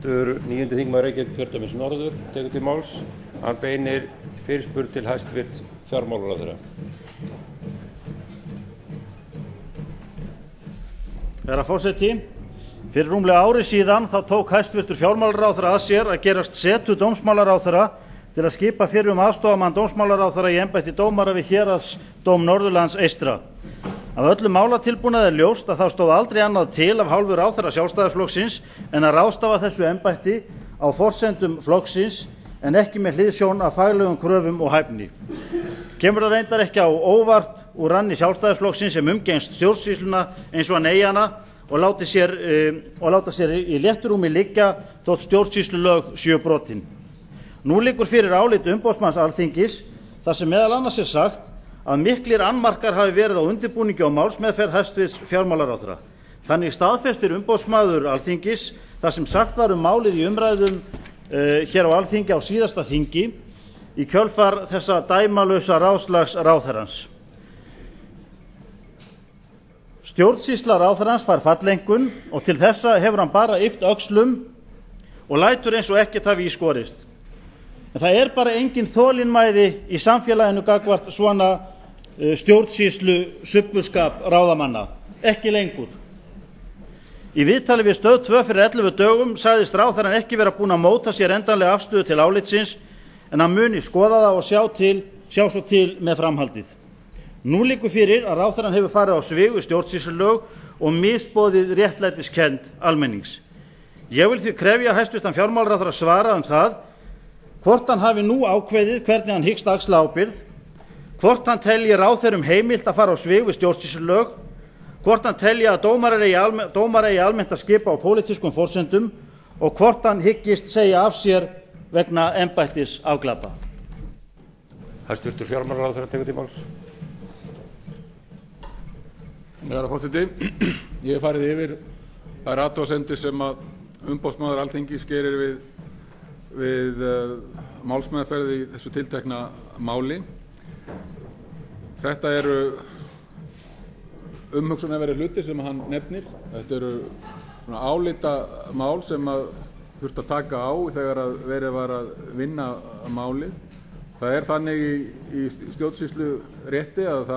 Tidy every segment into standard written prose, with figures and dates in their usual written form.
Níundi þingmaður Reykjavíkurkjördæmis norður tekur til máls. Hann beinir fyrirspurn til hæstvirts fjármálaráðherra. Herra forseti, fyrir rúmlega ári síðan þá tók hæstvirtur fjármálaráðherra að sér að gerast setu dómsmálaráðherra til að skipa fyrrum aðstoðarmann dómsmálaráðherra í embætti dómara við Héraðsdóm Norðurlands eystra. Af öllum málatilbúnaði er ljóst að það stóð aldrei annað til af hálfu ráðherra Sjálfstæðisflokksins en að ráðstafa þessu embætti á forsendum flokksins en ekki með hliðsjón af faglegum kröfum og hæfni. Kemur það reyndar ekki á óvart úr ranni Sjálfstæðisflokksins sem umgengst stjórnsýsluna eins og hann eigi hana og láta sér í létturúmi liggja þótt stjórnsýslulög séu brotin. Nú liggur fyrir álit umboðsmanns Alþingis þar sem meðal annars er sagt að miklir annmarkar hafi verið á undirbúningi og málsmeðferð hæstvirts fjármálaráðherra. Þannig staðfestir umboðsmaður Alþingis þar sem sagt var málið í umræðum hér á Alþingi á síðasta þingi í kjölfar þessa dæmalausa ráðslags ráðherrans. Stjórnsýsla ráðherrans fær falleinkunn og til þessa hefur hann bara yppt öxlum og lætur eins og ekkert hafi í skorist. En það er bara engin þolinmæði í samfélaginu gagnvart svona stjórnsýslu subbuskap ráðamanna. Ekki lengur. Í viðtali við Stöð 2 fyrir 11 dögum sagðist ráðherrann ekki vera búinn að móta sér endanlega afstöðu til álitsins en hann muni skoða það og sjá svo til með framhaldið. Nú liggur fyrir að ráðherrann hefur farið á svig við stjórnsýslulög og misboðið réttlætiskennd almennings. Ég vil því krefja hæstvirtan fjármálaráðherra svara það hvort hann hafi nú ákveðið hvernig hann hyggst axla ábyrgð, hvort hann telji ráðherrum heimilt að fara á svig við stjórnsýslulög, hvort hann telji að dómar eigi almennt að skipa á pólitískum forsendum og hvort hann hyggist segja af sér vegna embættis afglapa. Hæstvirtur fjármálaráðherra tekur til máls. Herra forseti, ég hef farið yfir þær athugasemdir sem að umboðsmaður Alþingis gerir við málsmeðferð í þessu tiltekna máli. Þetta eru umhugsunarverðir hlutir sem hann nefnir. Þetta eru álitamál sem að þurfti að taka á þegar að verið var að vinna málið. Það er þannig í stjórnsýslurétti að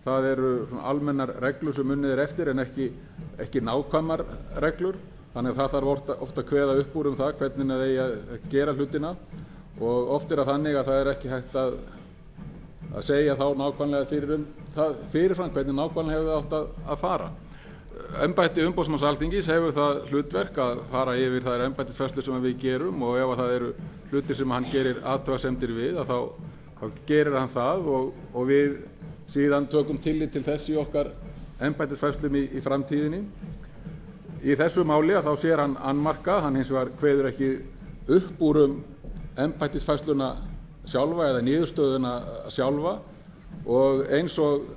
það eru almennar reglur sem unnið er eftir en ekki nákvæmar reglur. Þannig að það þarf ofta að kveða upp úr það hvernig það eigi að gera hlutina og oft er það þannig að það er ekki hægt að segja þá nákvæmlega fyrirfram hvernig nákvæmlega hefur það átt að fara. Embætti umboðsmanns Alþingis hefur það hlutverk að fara yfir þær embættisfærslur sem við gerum og ef það eru hlutir sem hann gerir athugasemdir við þá gerir hann það og við síðan tökum tillit til þess í okkar embættisfærslum í framtíðinni. Í þessu máli að þá sér hann annmarka, hann hins vegar kveður ekki upp úr embættisfærsluna sjálfa eða niðurstöðuna sjálfa og eins og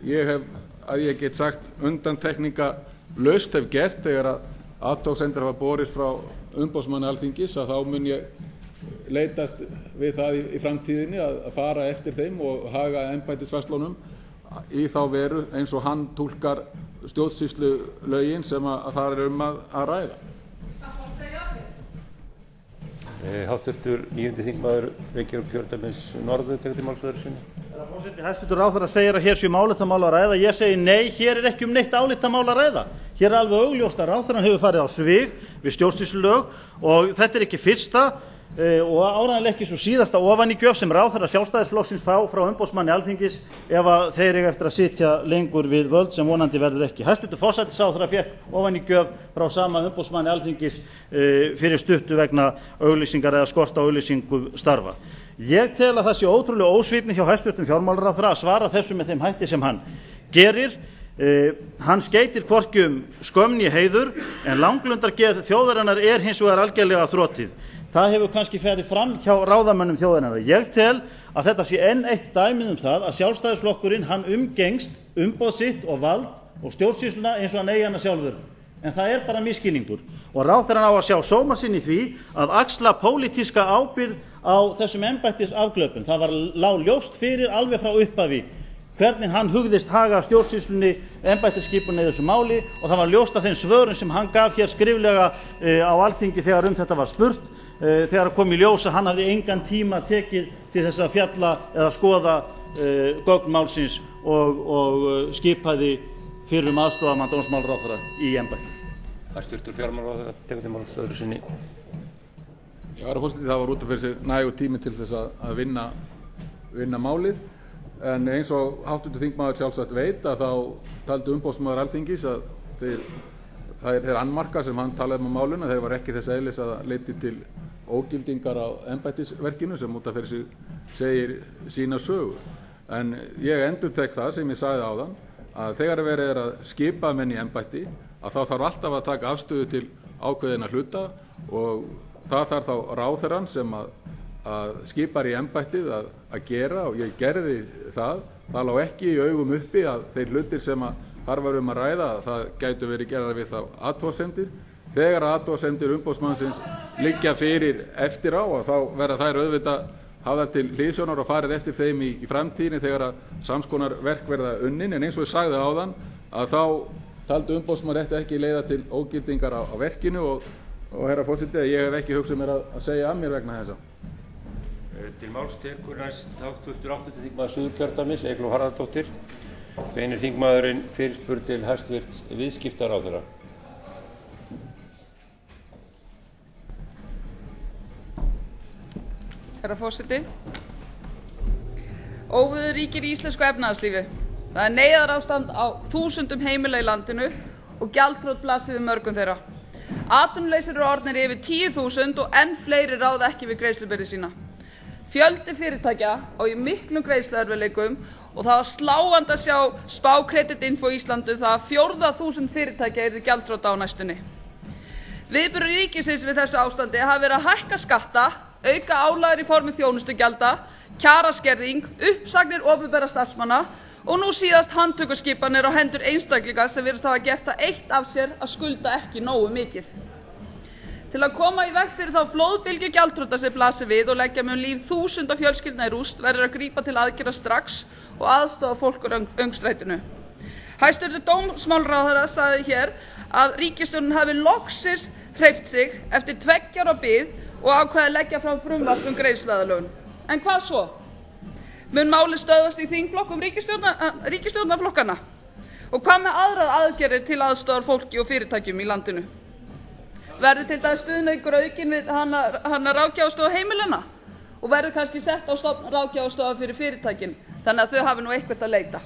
ég get sagt undantekningarlaust hef gert þegar að athugasemdir hafa borist frá umboðsmanni Alþingis að þá mun ég leitast við það í framtíðinni að fara eftir þeim og haga embættisfærslunum í þá veru eins og hann túlkar stjórnsýslulögin sem að það er að ræða. Háttvirtur níundi þingmaður Reykjavíkurkjördæmis norður tekur til máls öðru sinni. Herra forseti, hæstvirtur ráðherra segir að hér sé álitamál að ræða. Ég segi nei, hér er ekki neitt álitamál að ræða. Hér er alveg augljóst að ráðherrann hefur farið á svig við stjórnsýslulög og þetta er ekki fyrsta og áreiðanlega ekki svo síðasta ofanígjöf sem ráðherra Sjálfstæðisflokksins fá frá umboðsmanni Alþingis ef að þeir eiga eftir að sitja lengur við völd sem vonandi verður ekki. Hæstvirtur forsætisráðherra fékk ofanígjöf frá sama umboðsmanni Alþingis fyrir stuttu vegna auglýsingar eða skort á auglýsingu starfa. Ég tel að það sé ótrúlega ósvífni hjá hæstvirtum fjármálaráðherra að svara þessu með þeim hætti sem hann gerir. Hann skeytir hvorki skömm né heiður en langlundargeð þjóðarinnar er hins vegar algerlega þrotið. Það hefur kannski farið fram hjá ráðamönnum þjóðarinnar. Ég tel að þetta sé enn eitt dæmið það að Sjálfstæðisflokkurinn hann umgengst umboð sitt og vald og stjórnsýsluna eins og hann eigi hana sjálfur. En það er bara misskilningur og ráðherrann á að sjá sóma sinn í því að axla pólitíska ábyrgð á þessum embættisafglöpum. Það lá ljóst fyrir alveg frá upphafi hvernig hann hugðist haga stjórnsýslunni, embættisskipuninni í þessu máli, og það var ljóst af þeim svörum sem hann gaf hér skriflega á Alþingi þegar þetta var spurt, þegar kom í ljós að hann hafði engan tíma tekið til þess að fjalla eða skoða gögn málsins og skipaði fyrrum aðstoðarmann dómsmálaráðherra í embættið. Hæstvirtur fjármálaráðherra tekur til máls öðru sinni. Já, herra forseti, það var út af fyrir sig nægur tími til þess að vinna málið. En eins og hv. þingmaður sjálfsagt veit að þá taldi umboðsmaður Alþingis að þeir annmarkar sem hann talaði um á málinu, þeir var ekki þess eðlis að leiti til ógildingar á embættisverkinu sem út af fyrir sig segir sína sögu. En ég endurtek það sem ég sagði áðan, að þegar verið að skipa menn í embætti, að þá þarf alltaf að taka afstöðu til ákveðina hluta, og það þarf þá ráðherrann sem að skipar í embættið að gera, og ég gerði það lá ekki í augum uppi að þeir hlutir sem að þar var að ræða, það gætu verið gerðar við þá athugasemdir. Þegar athugasemdir umboðsmannsins liggja fyrir eftir á, og þá verða þær auðvitað hafðar til hliðsjónar og farið eftir þeim í framtíðinni þegar að samskonar verk verða unnin. En eins og ég sagði áðan, að þá taldi umboðsmaður þetta ekki leiða til ógildingar á verkinu, og herra forseti, ég hef ekki hugsað mér að segja að mér vegna þessa. Til máls tekur næst hv. 8. þingmaður Suðurkjördæmis, Eygló Harðardóttir. Beinir þingmaðurinn fyrirspurn til hæstvirts viðskiptaráðherra. Herra forseti. Óveður ríkir í íslensku efnahagslífi. Það neyðarástand á þúsundum heimila í landinu og gjaldþrot blasir við mörgum þeirra. Atvinnuleysir eru orðnir yfir 10.000 og enn fleiri ráða ekki við greiðslubyrði sína. Fjöldi fyrirtækja á í miklum greiðsluerfiðleikum, og það var sláandi að sjá spá Creditinfo Íslandu það að 4.000 fyrirtækja yrðu gjaldþrota á næstunni. Viðbrögð ríkisins við þessu ástandi hafa verið að hækka skatta, auka álagir í formi þjónustugjalda, kjaraskerðing, uppsagnir opinberra starfsmanna og nú síðast handtökuskipanir á hendur einstaklinga sem virðast hafa gert það eitt af sér að skulda ekki nógu mikið. Til að koma í veg fyrir þá flóðbylgju gjaldþrota sem blasir við og leggja mun líf þúsunda fjölskyldna í rúst verður að grípa til aðgerða strax og aðstoða fólk úr öngstrætinu. Hæstvirtur dómsmálaráðherra sagði hér að ríkisstjórnin hafi loksins hreyft sig eftir 2 ára bið og ákveði að leggja fram frumvarp greiðsluaðlögun. En hvað svo? Mun málið stöðvast í þingflokkum ríkisstjórnarflokkanna? Og hvað með aðrar aðgerðir til aðstoðar fólki og fyrirtækjum í landinu? Verður til dæmis stuðningur aukinn við hana ráðgjafarstofu heimilanna og verður kannski sett á stofn ráðgjafarstofa fyrir fyrirtækin þannig að þau hafi nú eitthvað að leita.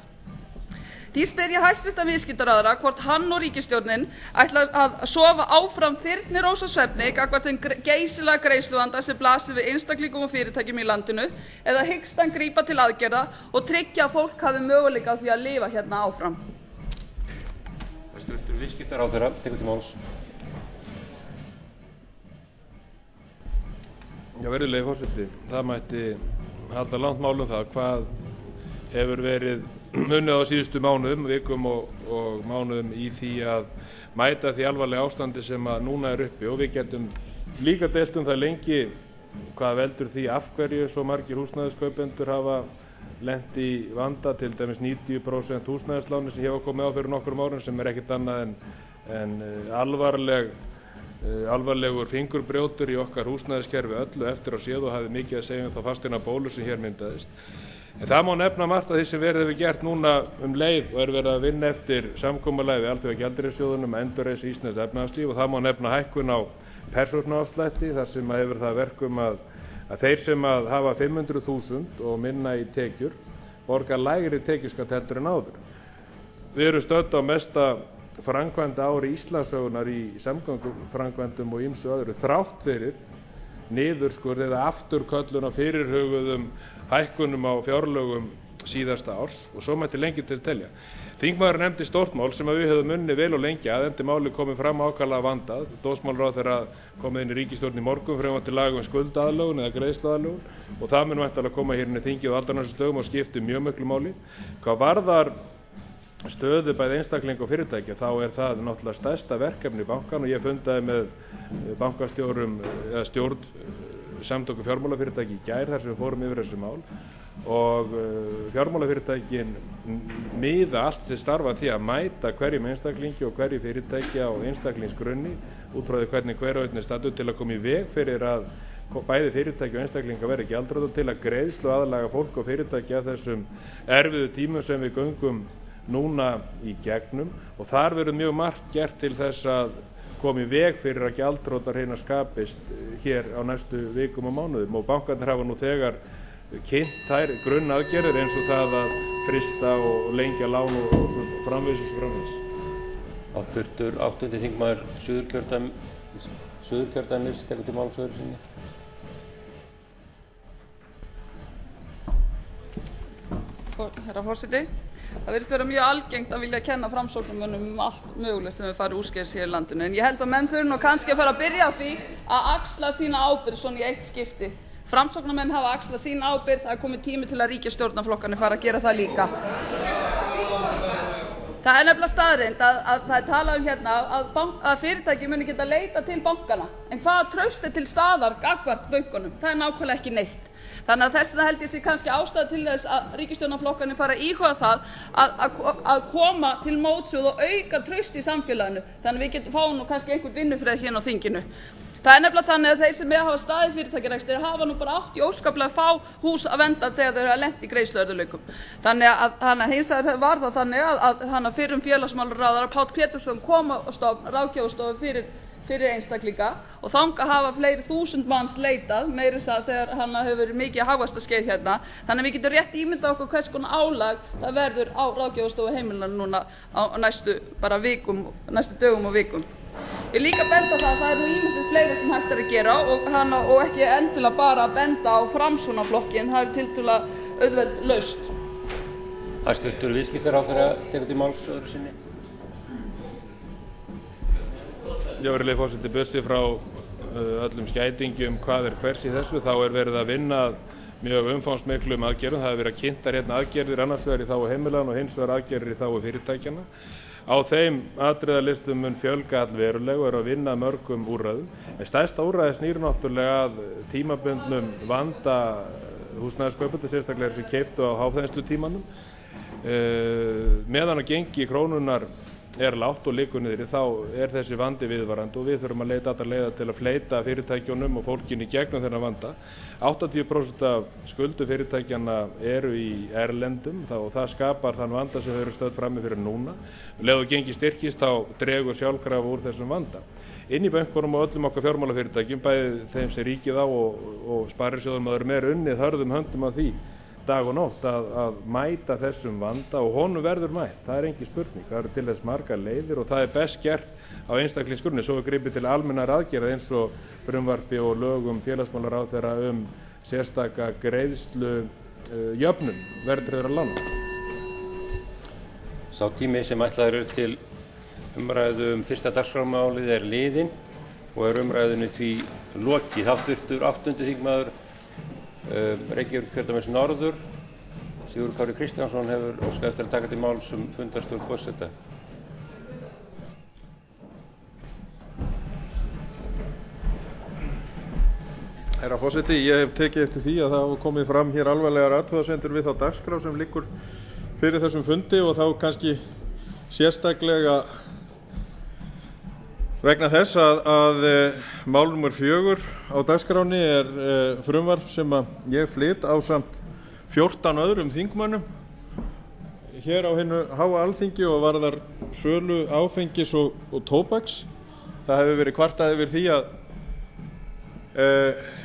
Því spyr ég hæstvirtan viðskiptaráðherra hvort hann og ríkisstjórnin ætla að sofa áfram þyrnirósa svefni gagnvart þeim geysilega greiðsluvanda sem blasir við einstaklingum og fyrirtækjum í landinu, eða hyggst hann grípa til aðgerða og tryggja að fólk hafi möguleika á því að lifa hérna áfram. Hæstvirtur viðskiptaráðherra tekur til máls. Já, virðulegi forseti, það mætti halda langt mál um það hvað hefur verið unnið á síðustu mánuðum, vikum og mánuðum í því að mæta því alvarlega ástandi sem að núna er uppi, og við getum líka deilt um það lengi hvað veldur því af hverju svo margir húsnæðiskaupendur hafa lent í vanda, til dæmis 90% húsnæðisláni sem hefa komið á fyrir nokkrum árum, sem ekkert annað en alvarlegur fingurbrjótur í okkar húsnæðiskerfi öllu eftir á séð, og hafði mikið að segja um þá fasteignabólu sem hér myndaðist. En það má nefna margt af því sem verið hefur gert núna leið og verið að vinna eftir samkomulagi við Alþjóðagjaldeyrissjóðinn að endurreisa íslenskt efnahagslíf, og það má nefna hækkun á persónuafslætti, þar sem hefur það verkum að þeir sem hafa 500.000 og minna í tekjur borga lægri tekjuskatt heldur en áður. Við erum stödd á mesta framkvæmda ári Íslandssögunar í samgönguframkvæmdum og ýmsu öðru, þrátt fyrir niðurskurð eða afturköllun á fyrirhuguðum hækkunum á fjárlögum síðasta árs, og svo mætti lengi til telja. Þingmaður nefndi stórt mál sem við höfum unnið vel og lengi að, endi máli komið fram ákaflega vandað. Dómsmálaráðherra komið inn í ríkisstjórn í morgun frumvarp til laga um skuldaaðlögun eða greiðsluaðlögun, og það mun væntanlega koma hér inn í þingið á allra næstu dögum og skipti mjög miklu máli. Hvað varðar stöðu bæði einstaklinga og fyrirtækja, þá er það náttúrulega stærsta verkefni í bankan, og ég fundaði með bankastjórum eða stjórn samtöku fjármálafyrirtæki í gær þar sem við fórum yfir þessu mál, og fjármálafyrirtækin miða allt til starfa því að mæta hverjum einstaklingi og hverju fyrirtæki á einstaklingsgrunni út frá því hvernig hver og einn er stattur til að koma í veg fyrir að bæði fyrirtæki og einstaklinga verði gjaldþrota og til að greiðslu aðlaga fólk og fyrirtæki að þessum erfiðu tímum sem við göngum núna í gegnum og þar verður mjög margt gert til þess að koma í veg fyrir að gjaldþrotar reyna skapist hér á næstu vikum og mánuðum og bankarnir hafa nú þegar kynnt þær grunnaðgerðir eins og það að frista og lengja lán og svo framvegis. Háttvirtur 8. þingmaður Suðurkjördæmis tekur til máls öðru sinni. Herra forseti, það virðist vera mjög algengt að vilja kenna framsóknarmönnum allt mögulegt sem við farið úrskeiðis hér í landinu en ég held að menn þurfi nú kannski að fara að byrja á því að axla sína ábyrgð svona í eitt skipti. Framsóknarmenn hafa axlað sína ábyrgð, það er komið tími til að ríkisstjórnarflokkarnir fara að gera það líka. Það er nefnilega staðreynd að það er talað hérna að fyrirtæki muni geta leita til bankana en hvaða traust er til staðar gagnvart bönkunum? Það er nákvæmlega ekki neitt. Þannig að þess vegna held ég sé kannski ástæða til þess að ríkisstjórnarflokkarnir fara að íhuga það að koma til móts við og auka traust í samfélaginu þannig að við fáum nú kannski einhvern vinnufrið hérna á þinginu. Það er nefnilega þannig að þeir sem hafa staðið fyrirtækjarekstri hafa nú bara átt í óskaplega fá hús að venda þegar þeir hafa lent í greiðsluörðugleikum. Þannig að hins vegar var það þannig að fyrrum félagsmálaráðherra Páll Pétursson kom á ráðgjafarstofu fyrir einstaklinga og þangað hafa fleiri þúsund manns leitað, meira þess að þegar hann hefur verið mikið hagvaxtarskeið hérna. Þannig að við getum rétt ímyndað okkur hvers konar álag það verður á ráðgjafarstofu heimilanna núna á næstu dögum og vikum. Ég líka benda það að það er nú ýmislegt fleira sem hægt er að gera og ekki endilega bara að benda á Framsóknarflokkinn, það er tiltölulega auðveld lausn. Hæstvirtur viðskiptaráðherra tekur til máls öðru sinni. Virðulegi forseti, burtséð frá öllum skætingjum hvað er hvers í þessu, þá er verið að vinna mjög umfangsmiklum aðgerðum. Það hefur verið kynntar hérna aðgerðir annars vegar í þágu heimilanna og hins vegar aðgerðir í þágu fyrirtækjanna. Á þeim atriðalistum mun fjölga allverulega og eru að vinna mörgum úrræðum. En stærsta úrræði snýr náttúrulega að tímabundnum vanda húsnæðiskaupenda, sérstaklega sem keyptu á háþenslutímanum. Meðan að gengi krónunnar er lágt og liggur niðri, þá er þessi vandi viðvarandi og við þurfum að leita alltaf leiða til að fleyta fyrirtækjunum og fólkinu í gegnum þennan vanda. 80% af skuldu fyrirtækjanna eru í erlendum og það skapar þann vanda sem þau eru stödd frammi fyrir núna. Leið og gengi styrkist þá dregur sjálfkrafa úr þessum vanda. Inn í bönkunum og öllum okkar fjármálafyrirtækjum, bæði þeim sem ríkið á og sparisjóðum öðrum er unnið hörðum höndum af því dag og nótt að mæta þessum vanda og honum verður mætt, það er engin spurning. Það eru til þess margar leiðir og það er best gert á einstaklingsgrunni. Svo er gripið til almennar aðgerða eins og frumvarpi og lögum félagsmálaráðherra sérstaka greiðslu jöfnun verðtryggðra lána. Sá tími sem ætlaður til umræðu fyrsta dagskrármálið er liðinn og er umræðunni því lokið. Háttvirtur 8. þingmaður Reykjavíkurkjördæmis norður Sigurður Kári Kristjánsson hefur óskað eftir að taka til máls fundarstjórn forseta. Herra forseti, ég hef tekið eftir því að það hafa komið fram hér alvarlegar athugasemdir við þá dagskrá sem liggur fyrir þessum fundi og þá kannski sérstaklega vegna þess að mál nr. 4 á dagskránni er frumvarp sem ég flyt ásamt 14 öðrum þingmönnum hér á hinu háa Alþingi og varðar sölu áfengis og tóbaks. Það hefur verið kvartað yfir því að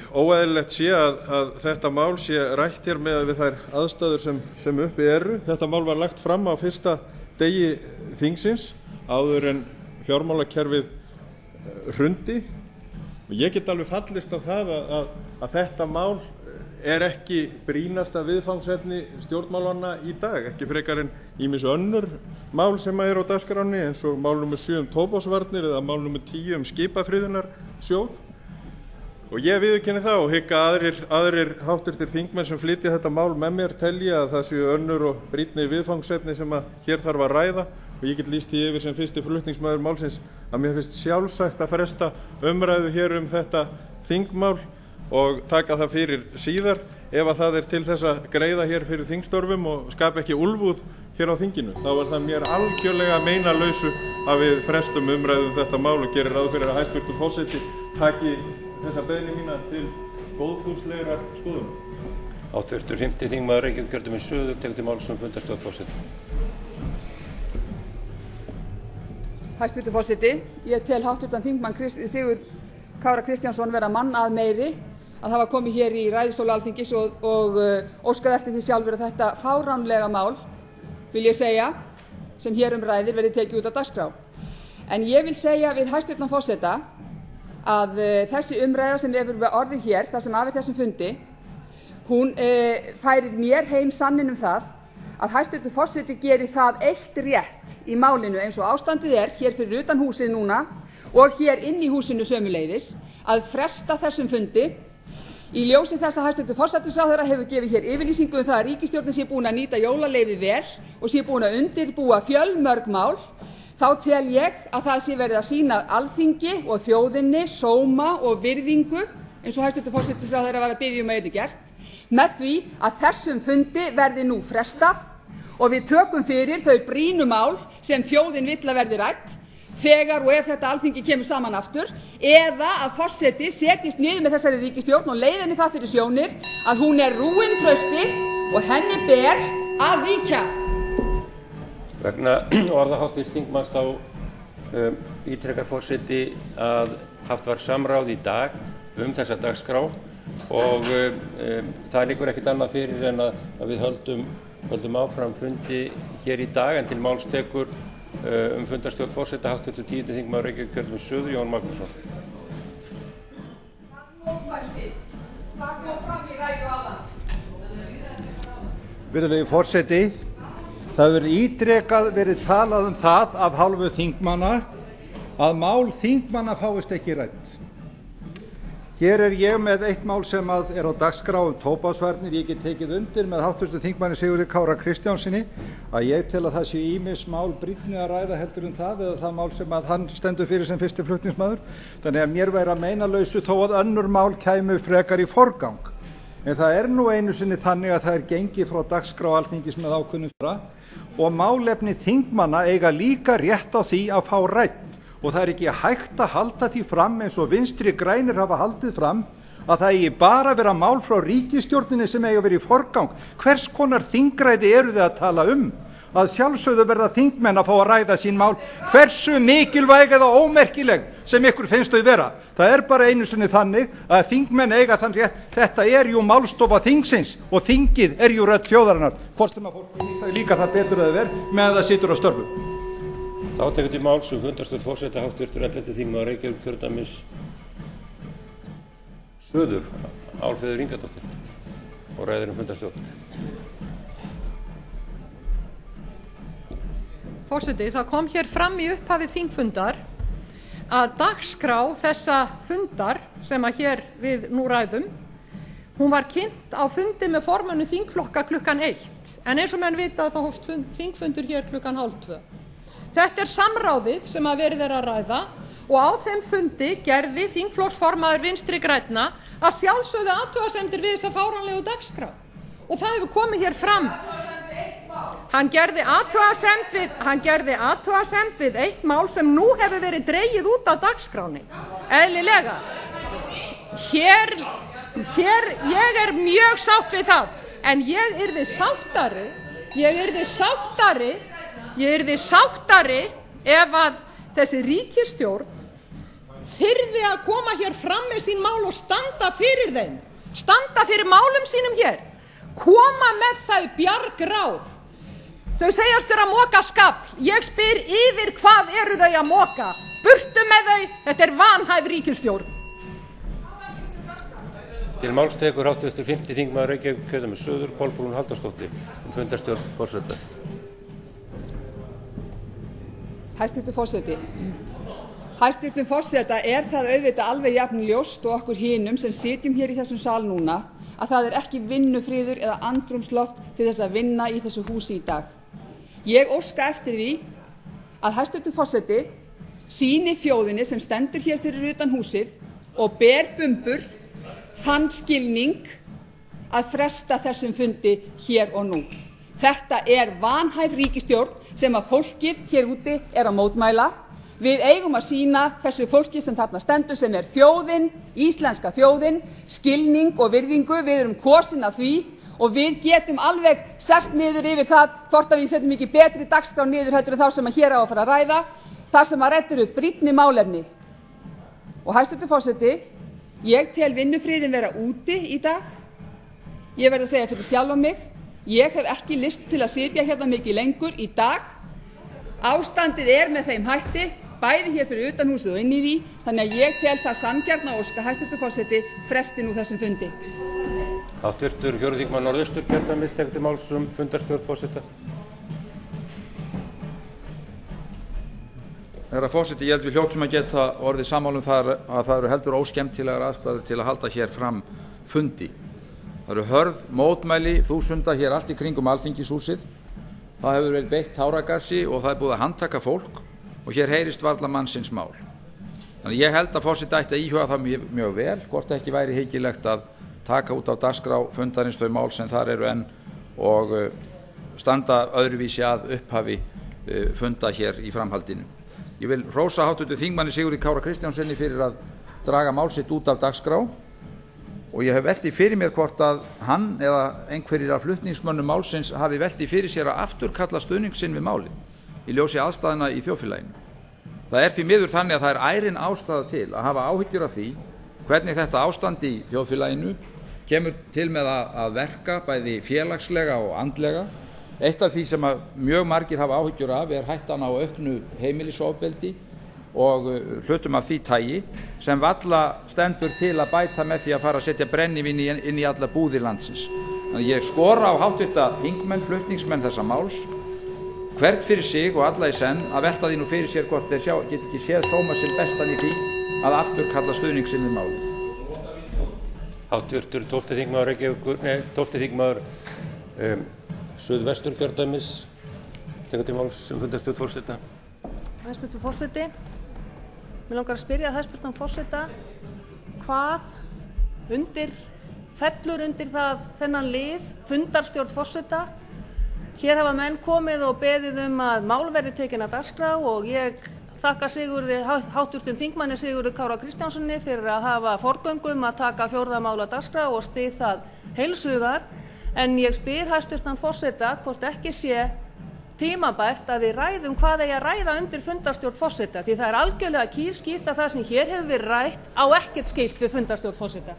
óeðlilegt sé að þetta mál sé rætt hér með við þær aðstæður sem uppi eru. Þetta mál var lagt fram á fyrsta degi þingsins áður en fjármálakerfið hrundi og ég get alveg fallist á það að þetta mál er ekki brýnasta viðfangsefni stjórnmálanna í dag, ekki frekar en ýmis önnur mál sem eru á dagskránni eins og mál nr. 7 tóbaksvarnir eða mál nr. 10 skipafriðunarsjóð. Og ég viðurkenni það og hygg að aðrir háttvirtir þingmenn sem flytja þetta mál með mér telja að það séu önnur og brýnni viðfangsefni sem hér þarf að ræða og ég get lýst því yfir sem fyrsti flutningsmaður málsins að mér finnst sjálfsagt að fresta umræðu hér þetta þingmál og taka það fyrir síðar ef að það er til þess að greiða hér fyrir þingstörfum og skapa ekki úlfúð hér á þinginu, þá er það mér algjörlega meinalausu að við frestum umræðum þetta mál og gerir ráð fyrir að hæstvirtur forseti taki þessa beiðni mína til góðfúslegrar skoðunar. Háttvirtur 5. þingmaður Reykjavíkurkjördæmis suður tekur til máls fundarstjórn forseta. Hæstvirtur forseti, ég tel háttvirtan þingmann Sigurð Kára Kristjánsson vera mann að meiri að hafa komið hér í ræðustól Alþingis og óskað eftir því sjálfur að þetta fáránlega mál, vil ég segja, sem hér ræðir verði tekið út af dagskrá. En ég vil segja við hæstvirtan forseta að þessi umræða sem hefur orðið hér, þar sem af þessum fundi, hún færir mér heim sannin það að hæstvirtur forseti geri það eitt rétt í málinu eins og ástandið hér fyrir utan húsið núna og hér inn í húsinu sömuleiðis, að fresta þessum fundi í ljósi þess að hæstvirtur forsætisráðherra hefur gefið hér yfirlýsingu það að ríkisstjórnin sé búin að nýta jólaleyfið vel og sé búin að undirbúa fjölmörg mál, þá tel ég að það sé verið að sýna Alþingi og þjóðinni sóma og virðingu, eins og hæstvirtur forsætisráðherra var að biðja að yrði gert, með því að þessum fundi verði nú frestað og við tökum fyrir þau brýnu mál sem þjóðin vill að verði rædd þegar og ef þetta Alþingi kemur saman aftur, eða að forseti setjist niður með þessari ríkisstjórn og leiði henni það fyrir sjónir að hún er rúin trausti og henni ber að víkja. Vegna orða háttvirts þingmanns þá ítrekar forseti að haft var samráð í dag þessa dagskrá og það liggur ekkert annað fyrir en að við höldum áfram fundi hér í dag, en til máls tekur fundarstjórn forseta háttvirtur 10. þingmaður Reykjavíkurkjördæmis suður Jón Magnússon. Það kom fram í ræðu áðan. Virðulegi forseti, það hefur ítrekað verið talað það af hálfu þingmanna að mál þingmanna fáist ekki rædd. Hér er ég með eitt mál sem er á dagskrá tóbaksvarnir. Ég get tekið undir með háttvirtum þingmanni Sigurði Kára Kristjánsyni að ég tel að það sé ýmis mál brýnni að ræða heldur en það, eða það mál sem hann stendur fyrir sem fyrsti flutningsmaður. Þannig að mér væri að meinalausu þó að önnur mál kæmu frekar í forgang. En það er nú einu sinni þannig að það er gengið frá dagskrá Alþingis með ákveðnum og málefni þingmanna eiga líka rétt á því að fá rædd. Og það er ekki hægt að halda því fram eins og Vinstri grænir hafa haldið fram að það eigi bara vera mál frá ríkisstjórninni sem eiga verið í forgang. Hvers konar þingræði eru þið að tala um? Að sjálfsögðu verða þingmenn að fá að ræða sín mál, hversu mikilvæg eða ómerkileg sem ykkur finnst þau vera. Það er bara einu sinni þannig að þingmenn eiga þann rétt, þetta er jú málstofa þingsins og þingið er jú rödd þjóðarinnar. Hvort sem að fólk vísta líka það betur að það ver með það situr á störfum. Þá tekur til máls fundarstjórn forseta háttvirtur 11. þingmaður Reykjavíkurkjördæmis suður Álfheiður Ingadóttir og ræðir fundarstjórn. Forseti, það kom hér fram í upphafi þingfundar að dagskrá þessa fundar sem að hér við nú ræðum, hún var kynnt á fundi með formönnum þingflokka klukkan 1, en eins og menn vita þá hófst þingfundur hér klukkan 12:30. Þetta er samráðið sem að verið að ræða og á þeim fundi gerði þingflokksformaður Vinstri grænna að sjálfsögðu athugasemdir við þessa fáránlegu dagskrá og það hefur komið hér fram. Hann gerði athugasemd við eitt mál sem nú hefur verið dregið út af dagskráni. Eðlilega. Hér, ég er mjög sátt við það, en ég yrði sáttari ef að þessi ríkisstjórn þyrði að koma hér fram með sín mál og standa fyrir þeim, standa fyrir málum sínum hér, koma með þau bjargráð. Þau segjast vera að moka skafl. Ég spyr yfir hvað eru þau að moka? Burtu með þau, þetta er vanhæf ríkisstjórn. Til máls tekur háttvirtur 5. þingmaður Reykjavíkurkjördæmis suður Kolbrún Halldórsdóttir fundarstjórn forseta. Hæstvirtur forseti. Hæstvirtum forseta er það auðvitað alveg jafn ljóst og okkur hinum sem sitjum hér í þessum sal núna að það er ekki vinnufriður eða andrúmsloft til þess að vinna í þessu húsi í dag. Ég óska eftir því að hæstvirtur forseti sýni þjóðinni sem stendur hér fyrir utan húsið og ber bumbur þann skilning að fresta þessum fundi hér og nú. Þetta er vanhæf ríkisstjórn sem að fólkið hér úti er að mótmæla. Við eigum að sýna þessu fólki sem þarna stendur, sem er þjóðin, íslenska þjóðin, skilning og virðingu. Við erum kosin af því og við getum alveg sest niður yfir það hvort að við setjum ekki betri dagskrá niður heldur en þá sem að hér á að fara að ræða, þar sem að ræddur upp brýnni málefni. Og hæstvirtur forseti, ég tel vinnufriðinn vera úti í dag. Ég verð að segja fyrir sjálfa mig, ég hef ekki lyst til að sitja hérna mikið lengur í dag. Ástandið er með þeim hætti, bæði hér fyrir utan húsið og inn í því, þannig að ég tel það sanngjarna og óska hæstvirtur forseti fresti nú þessum fundi. Háttvirtur fjórði þingmaður Norðausturkjördæmis tekur til máls fundarstjórn forseta. Herra forseti, ég held við hljótum að geta orðið sammála þar að það eru heldur óskemmtilegar aðstæður til að halda hér fram fundi. Það eru hörð mótmæli þúsunda hér allt í kringum Alþingishúsið. Það hefur verið beitt táragasi og það er búið að handtaka fólk og hér heyrist varla mannsins mál. Þannig ég held að forseti ætti að íhuga það mjög vel, hvort ekki væri hyggilegt að taka út á dagskrá fundarins þau mál sem þar eru enn og standa öðruvísi að upphafi funda hér í framhaldinu. Ég vil hrósa háttvirtum þingmanni Sigurði Kára Kristjánsssyni fyrir að draga mál sitt út af dagskrá og ég hef velti fyrir mér hvort að hann eða einhverjir af flutningsmönnum málsins hafi velti fyrir sér að afturkalla stuðning sinn við málið í ljósi aðstæðna í þjóðfélaginu. Það er því miður þannig að það er ærin ástæða til að hafa áhyggjur af því hvernig þetta ástand í þjóðfélaginu kemur til með að verka bæði félagslega og andlega. Eitt af því sem mjög margir hafa áhyggjur af er hættan á auknu heimilisofbeldi og hlutum af því tagi sem varla stendur til að bæta með því að fara að setja brennivín inn í alla búðir landsins. Þannig ég skora á háttvirta þingmenn, flutningsmenn þessa máls, hvert fyrir sig og alla í senn að velta því nú fyrir sér hvort þeir get ekki séð sóma sinn bestan í því að afturkalla stuðning sinn við málið. Háttvirtur 12. þingmaður Suðvesturkjördæmis tekur til máls fundarstjórn forseta. Hæstvirtur forseti, mig langar að spyrja hæstvirtan forseta hvað fellur undir þennan lið fundarstjórn forseta. Hér hafa menn komið og beðið að mál verði tekin að dagskrá og ég þakka háttvirtum þingmanni Sigurði Kára Kristjánsssyni fyrir að hafa forgöngu að taka 4. mál að dagskrá og styð það heils hugar. En ég spyr hæstvirtan forseta hvort ekki sé tímabært að við ræðum hvað eigi að ræða undir fundarstjórn forseta, því það er algjörlega kýrskýrt að það sem hér hefur verið rætt á ekkert skylt við fundarstjórn forseta.